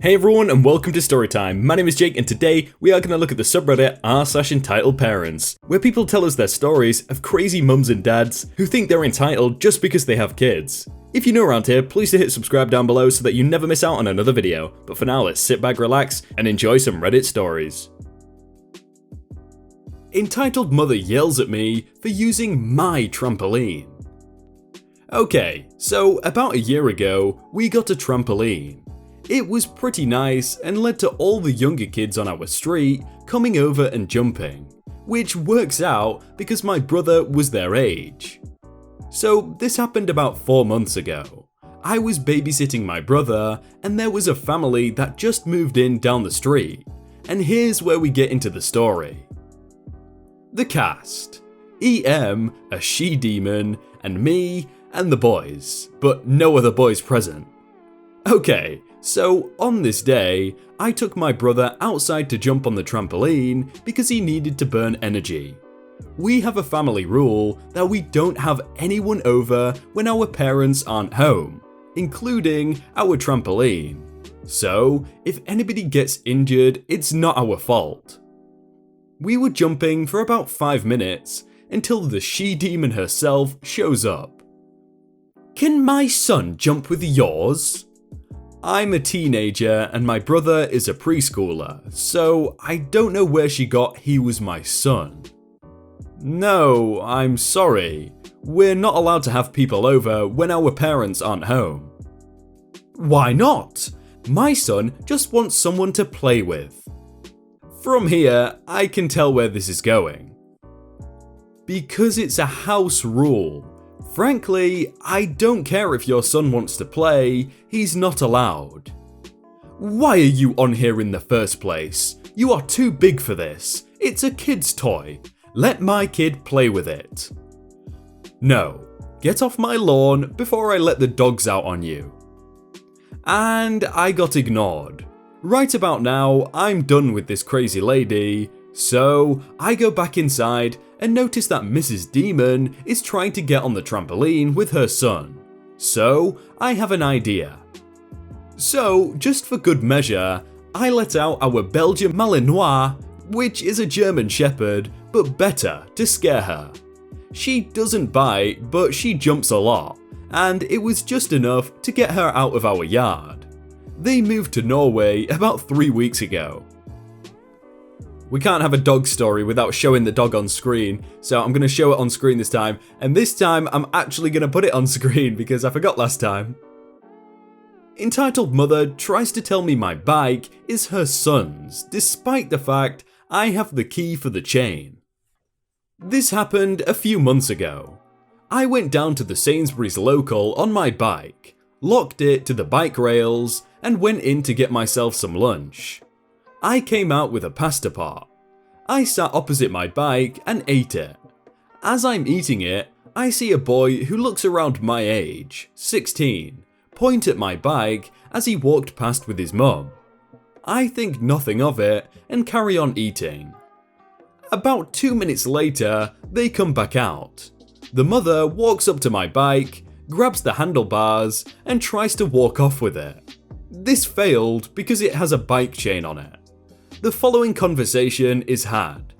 Hey everyone and welcome to Storytime. My name is Jake and today we are going to look at the subreddit r/entitledparents, where people tell us their stories of crazy mums and dads who think they're entitled just because they have kids. If you're new around here, please hit subscribe down below so that you never miss out on another video. But for now, let's sit back, relax, and enjoy some Reddit stories. Entitled mother yells at me for using my trampoline. Okay, so about a year ago, we got a trampoline. It was pretty nice and led to all the younger kids on our street coming over and jumping, which works out because my brother was their age. So this happened about 4 months ago. I was babysitting my brother and there was a family that just moved in down the street, and here's where we get into the story. The cast: EM, a she-demon, and me and the boys, but no other boys present. Okay, so on this day, I took my brother outside to jump on the trampoline because he needed to burn energy. We have a family rule that we don't have anyone over when our parents aren't home, including our trampoline. So if anybody gets injured, it's not our fault. We were jumping for about 5 minutes until the she-demon herself shows up. "Can my son jump with yours?" I'm a teenager and my brother is a preschooler, so I don't know where she got he was my son. No, I'm sorry. We're not allowed to have people over when our parents aren't home. Why not? My son just wants someone to play with. From here, I can tell where this is going. Because it's a house rule. Frankly, I don't care if your son wants to play, he's not allowed. Why are you on here in the first place? You are too big for this. It's a kid's toy. Let my kid play with it. No, get off my lawn before I let the dogs out on you. And I got ignored. Right about now, I'm done with this crazy lady, so I go back inside and notice that Mrs. Demon is trying to get on the trampoline with her son. So I have an idea. So just for good measure, I let out our Belgian Malinois, which is a German Shepherd, but better to scare her. She doesn't bite, but she jumps a lot, and it was just enough to get her out of our yard. They moved to Norway about 3 weeks ago. We can't have a dog story without showing the dog on screen, so I'm going to show it on screen this time, and this time I'm actually going to put it on screen because I forgot last time. Entitled mother tries to tell me my bike is her son's, despite the fact I have the key for the chain. This happened a few months ago. I went down to the Sainsbury's local on my bike, locked it to the bike rails, and went in to get myself some lunch. I came out with a pasta pot. I sat opposite my bike and ate it. As I'm eating it, I see a boy who looks around my age, 16, point at my bike as he walked past with his mum. I think nothing of it and carry on eating. About 2 minutes later, they come back out. The mother walks up to my bike, grabs the handlebars, and tries to walk off with it. This failed because it has a bike chain on it. The following conversation is had.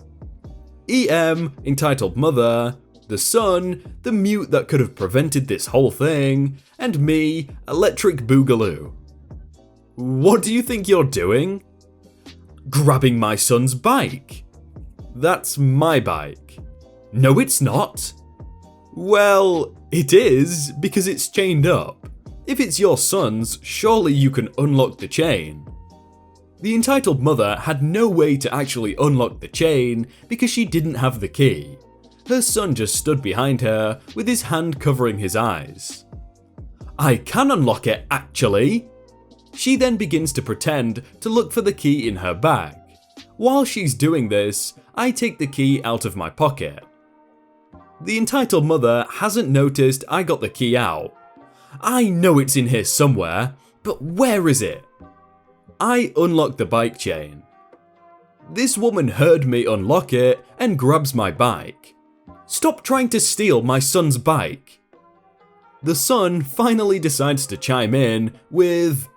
EM, entitled mother, the son, the mute that could have prevented this whole thing, and me, electric boogaloo. What do you think you're doing? Grabbing my son's bike. That's my bike. No, it's not. Well, it is because it's chained up. If it's your son's, surely you can unlock the chain. The entitled mother had no way to actually unlock the chain because she didn't have the key. Her son just stood behind her with his hand covering his eyes. I can unlock it actually. She then begins to pretend to look for the key in her bag. While she's doing this, I take the key out of my pocket. The entitled mother hasn't noticed I got the key out. I know it's in here somewhere, but where is it? I unlock the bike chain. This woman heard me unlock it and grabs my bike. Stop trying to steal my son's bike. The son finally decides to chime in with,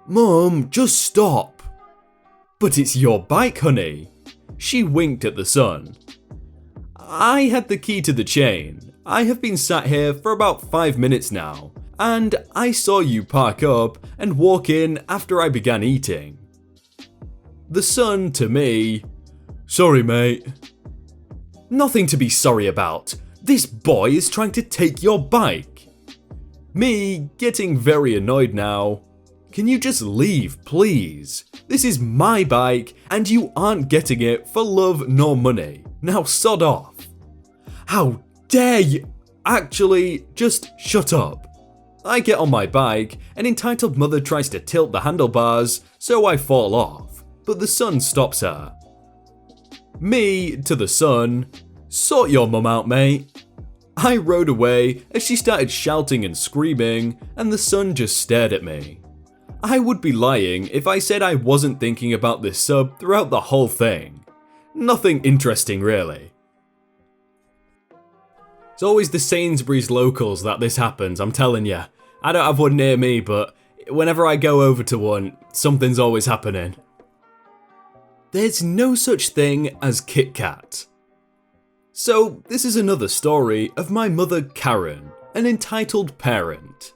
Mum, just stop. But it's your bike, honey. She winked at the sun. I had the key to the chain. I have been sat here for about 5 minutes now, and I saw you park up and walk in after I began eating. The sun to me, sorry mate. Nothing to be sorry about. This boy is trying to take your bike. Me getting very annoyed now. Can you just leave, please? This is my bike and you aren't getting it for love nor money. Now sod off. How dare you? Actually, just shut up. I get on my bike, and entitled mother tries to tilt the handlebars, so I fall off, but the sun stops her. Me to the sun, sort your mum out, mate. I rode away as she started shouting and screaming, and the sun just stared at me. I would be lying if I said I wasn't thinking about this sub throughout the whole thing. Nothing interesting really. It's always the Sainsbury's locals that this happens, I'm telling you. I don't have one near me, but whenever I go over to one, something's always happening. There's no such thing as KitKat. So this is another story of my mother Karen, an entitled parent.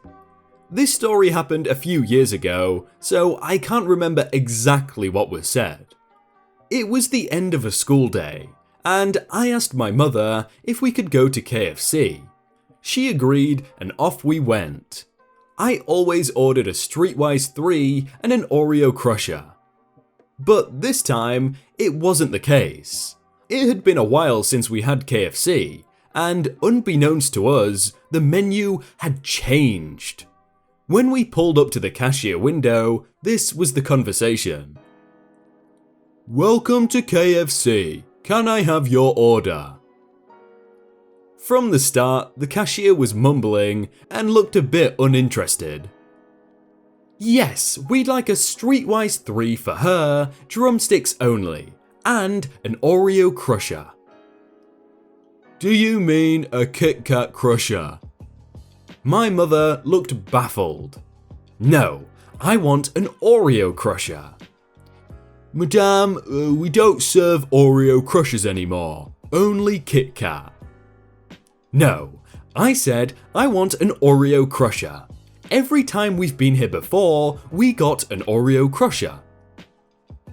This story happened a few years ago, so I can't remember exactly what was said. It was the end of a school day, and I asked my mother if we could go to KFC. She agreed and off we went. I always ordered a Streetwise 3 and an Oreo Crusher. But this time, it wasn't the case. It had been a while since we had KFC, and unbeknownst to us, the menu had changed. When we pulled up to the cashier window, this was the conversation. Welcome to KFC. Can I have your order? From the start, the cashier was mumbling and looked a bit uninterested. Yes, we'd like a Streetwise 3 for her, drumsticks only, and an Oreo Crusher. Do you mean a KitKat Crusher? My mother looked baffled. No, I want an Oreo Crusher. Madame, we don't serve Oreo Crushers anymore, only KitKat. No, I said I want an Oreo Crusher. Every time we've been here before, we got an Oreo Crusher.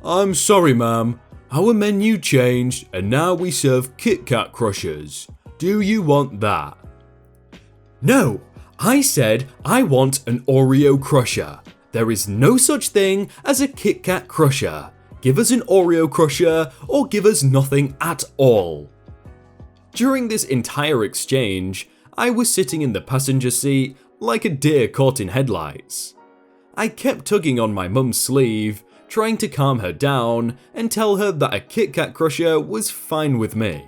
I'm sorry ma'am, our menu changed and now we serve KitKat Crushers. Do you want that? No, I said I want an Oreo Crusher. There is no such thing as a KitKat Crusher. Give us an Oreo Crusher or give us nothing at all. During this entire exchange, I was sitting in the passenger seat like a deer caught in headlights. I kept tugging on my mum's sleeve, trying to calm her down and tell her that a KitKat Crusher was fine with me.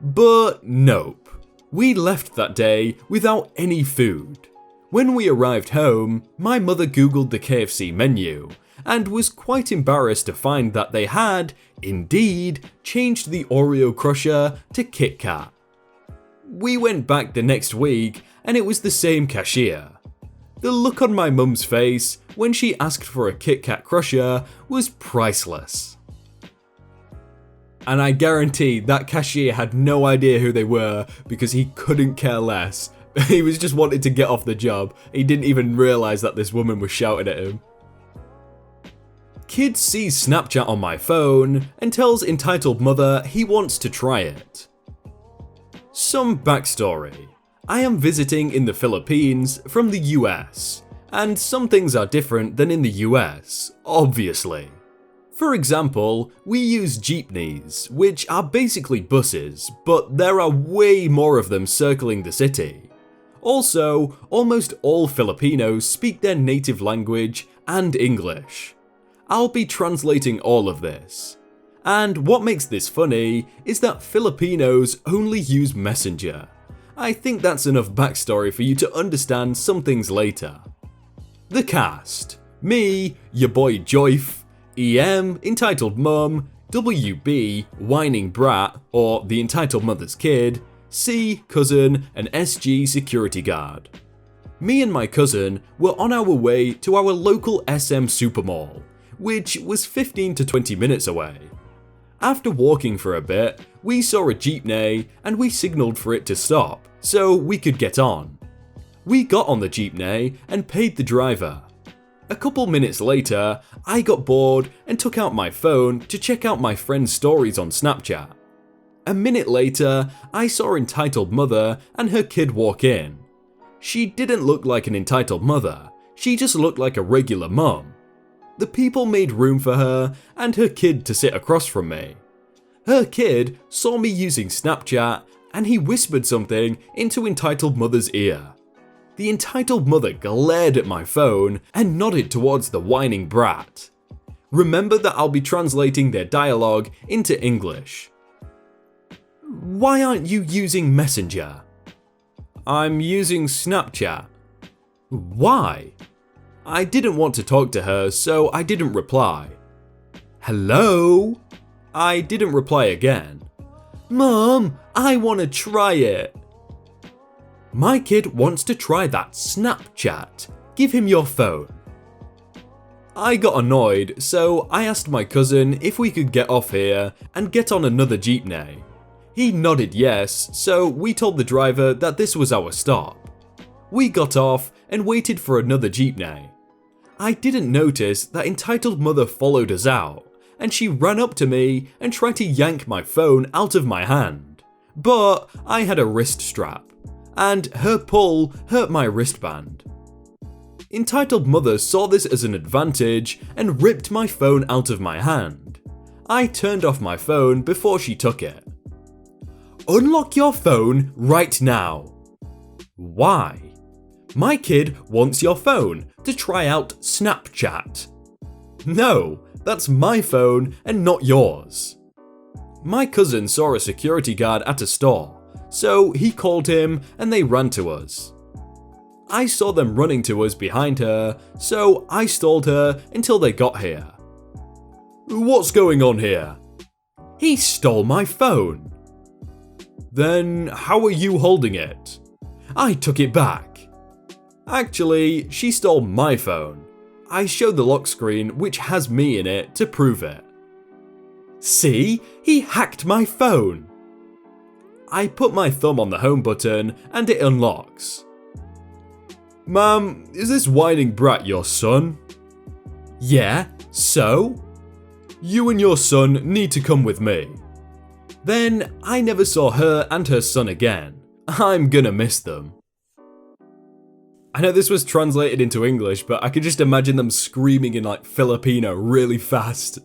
But nope, we left that day without any food. When we arrived home, my mother googled the KFC menu and was quite embarrassed to find that they had, indeed, changed the Oreo Crusher to KitKat. We went back the next week and it was the same cashier. The look on my mum's face when she asked for a KitKat Crusher was priceless. And I guarantee that cashier had no idea who they were because he couldn't care less. He was just wanting to get off the job. He didn't even realise that this woman was shouting at him. Kid sees Snapchat on my phone and tells entitled mother he wants to try it. Some backstory. I am visiting in the Philippines from the US, and some things are different than in the US, obviously. For example, we use jeepneys, which are basically buses, but there are way more of them circling the city. Also, almost all Filipinos speak their native language and English. I'll be translating all of this. And what makes this funny is that Filipinos only use Messenger. I think that's enough backstory for you to understand some things later. The cast. Me, your boy Joyf, EM, entitled mum, WB, whining brat, or the entitled mother's kid, C, cousin, and SG, security guard. Me and my cousin were on our way to our local SM supermall, which was 15 to 20 minutes away. After walking for a bit, we saw a jeepney and we signalled for it to stop so we could get on. We got on the jeepney and paid the driver. A couple minutes later, I got bored and took out my phone to check out my friend's stories on Snapchat. A minute later, I saw entitled mother and her kid walk in. She didn't look like an entitled mother, she just looked like a regular mum. The people made room for her and her kid to sit across from me. Her kid saw me using Snapchat and he whispered something into entitled mother's ear. The entitled mother glared at my phone and nodded towards the whining brat. Remember that I'll be translating their dialogue into English. Why aren't you using Messenger? I'm using Snapchat. Why? I didn't want to talk to her, so I didn't reply. Hello? I didn't reply again. Mom, I want to try it. My kid wants to try that Snapchat. Give him your phone. I got annoyed, so I asked my cousin if we could get off here and get on another jeepney. He nodded yes, so we told the driver that this was our stop. We got off and waited for another jeepney. I didn't notice that entitled mother followed us out, and she ran up to me and tried to yank my phone out of my hand. But I had a wrist strap, and her pull hurt my wristband. Entitled mother saw this as an advantage and ripped my phone out of my hand. I turned off my phone before she took it. Unlock your phone right now. Why? My kid wants your phone to try out Snapchat. No, that's my phone and not yours. My cousin saw a security guard at a store, so he called him and they ran to us. I saw them running to us behind her, so I stalled her until they got here. What's going on here? He stole my phone. Then how are you holding it? I took it back. Actually, she stole my phone. I showed the lock screen which has me in it to prove it. See, he hacked my phone. I put my thumb on the home button and it unlocks. Ma'am, is this whining brat your son? Yeah, so? You and your son need to come with me. Then I never saw her and her son again. I'm gonna miss them. I know this was translated into English, but I could just imagine them screaming in like Filipino really fast.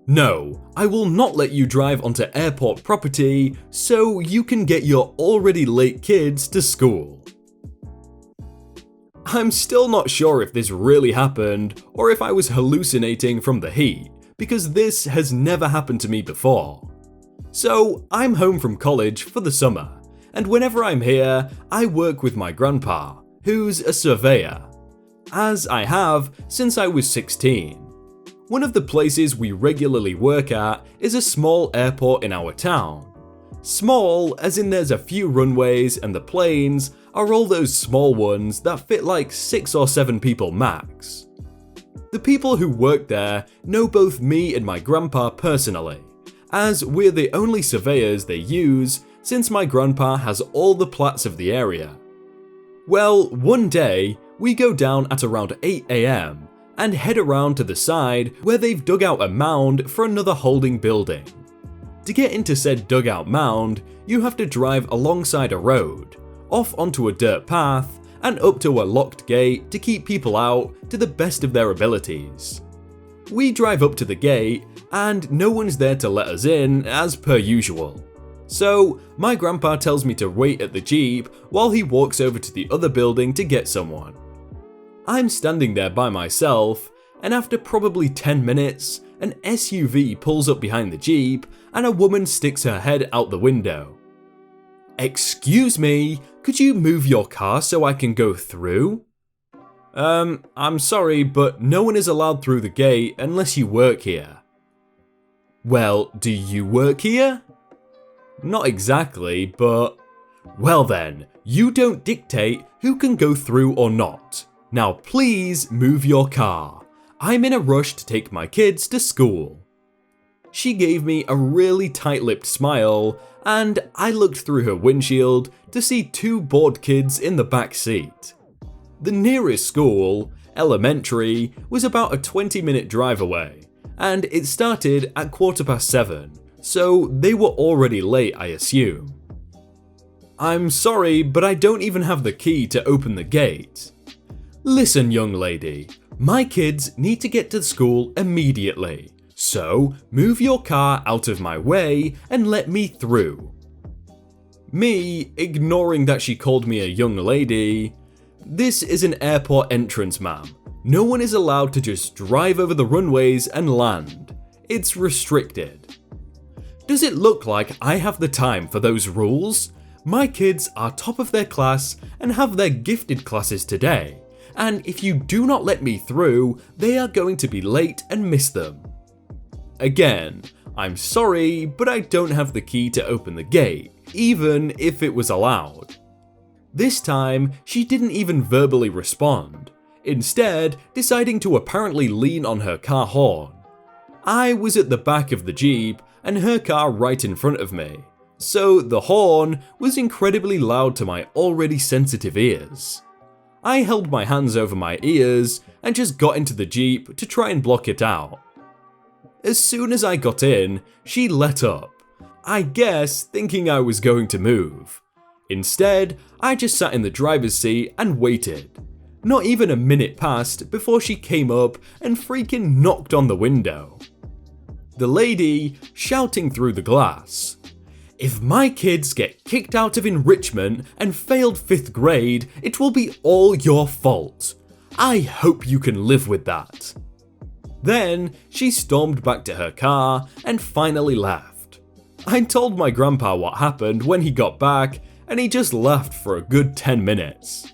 No, I will not let you drive onto airport property so you can get your already late kids to school. I'm still not sure if this really happened or if I was hallucinating from the heat, because this has never happened to me before. So I'm home from college for the summer, and whenever I'm here, I work with my grandpa, who's a surveyor, as I have since I was 16. One of the places we regularly work at is a small airport in our town. Small as in there's a few runways and the planes are all those small ones that fit like 6 or 7 people max. The people who work there know both me and my grandpa personally, as we're the only surveyors they use since my grandpa has all the plats of the area. Well, one day, we go down at around 8 AM and head around to the side where they've dug out a mound for another holding building. To get into said dugout mound, you have to drive alongside a road, off onto a dirt path, and up to a locked gate to keep people out to the best of their abilities. We drive up to the gate, and no one's there to let us in as per usual. So, my grandpa tells me to wait at the Jeep while he walks over to the other building to get someone. I'm standing there by myself, and after probably 10 minutes, an SUV pulls up behind the Jeep and a woman sticks her head out the window. Excuse me, could you move your car so I can go through? I'm sorry, but no one is allowed through the gate unless you work here. Well, do you work here? Not exactly, but... Well then, You don't dictate who can go through or not. Now please move your car. I'm in a rush to take my kids to school." She gave me a really tight-lipped smile, and I looked through her windshield to see 2 bored kids in the back seat. The nearest school, elementary, was about a 20-minute drive away, and it started at 7:15, so they were already late, I assume. "I'm sorry, but I don't even have the key to open the gate." "Listen, young lady, my kids need to get to school immediately, so move your car out of my way and let me through." Me, ignoring that she called me a young lady. "This is an airport entrance, ma'am. No one is allowed to just drive over the runways and land. It's restricted." "Does it look like I have the time for those rules? My kids are top of their class and have their gifted classes today, and if you do not let me through, they are going to be late and miss them." Again, "I'm sorry, but I don't have the key to open the gate, even if it was allowed." This time, she didn't even verbally respond, instead deciding to apparently lean on her car horn. I was at the back of the Jeep and her car right in front of me, so the horn was incredibly loud to my already sensitive ears. I held my hands over my ears and just got into the Jeep to try and block it out. As soon as I got in, she let up, I guess thinking I was going to move. Instead, I just sat in the driver's seat and waited. Not even a minute passed before she came up and freaking knocked on the window. The lady shouting through the glass, "If my kids get kicked out of enrichment and failed 5th grade, it will be all your fault. I hope you can live with that." Then she stormed back to her car and finally left. I told my grandpa what happened when he got back, and he just laughed for a good 10 minutes.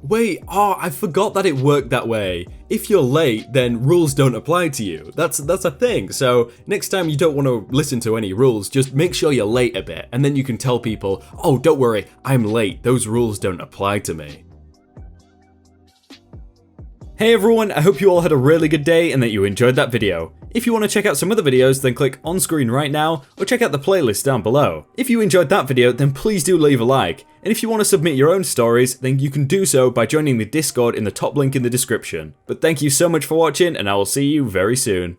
Wait, I forgot that it worked that way. If you're late, then rules don't apply to you. That's a thing. So next time you don't want to listen to any rules, just make sure you're late a bit, and then you can tell people, "Oh, don't worry, I'm late. Those rules don't apply to me." Hey everyone, I hope you all had a really good day and that you enjoyed that video. If you want to check out some other videos, then click on screen right now, or check out the playlist down below. If you enjoyed that video, then please do leave a like. And if you want to submit your own stories, then you can do so by joining the Discord in the top link in the description. But thank you so much for watching, and I will see you very soon.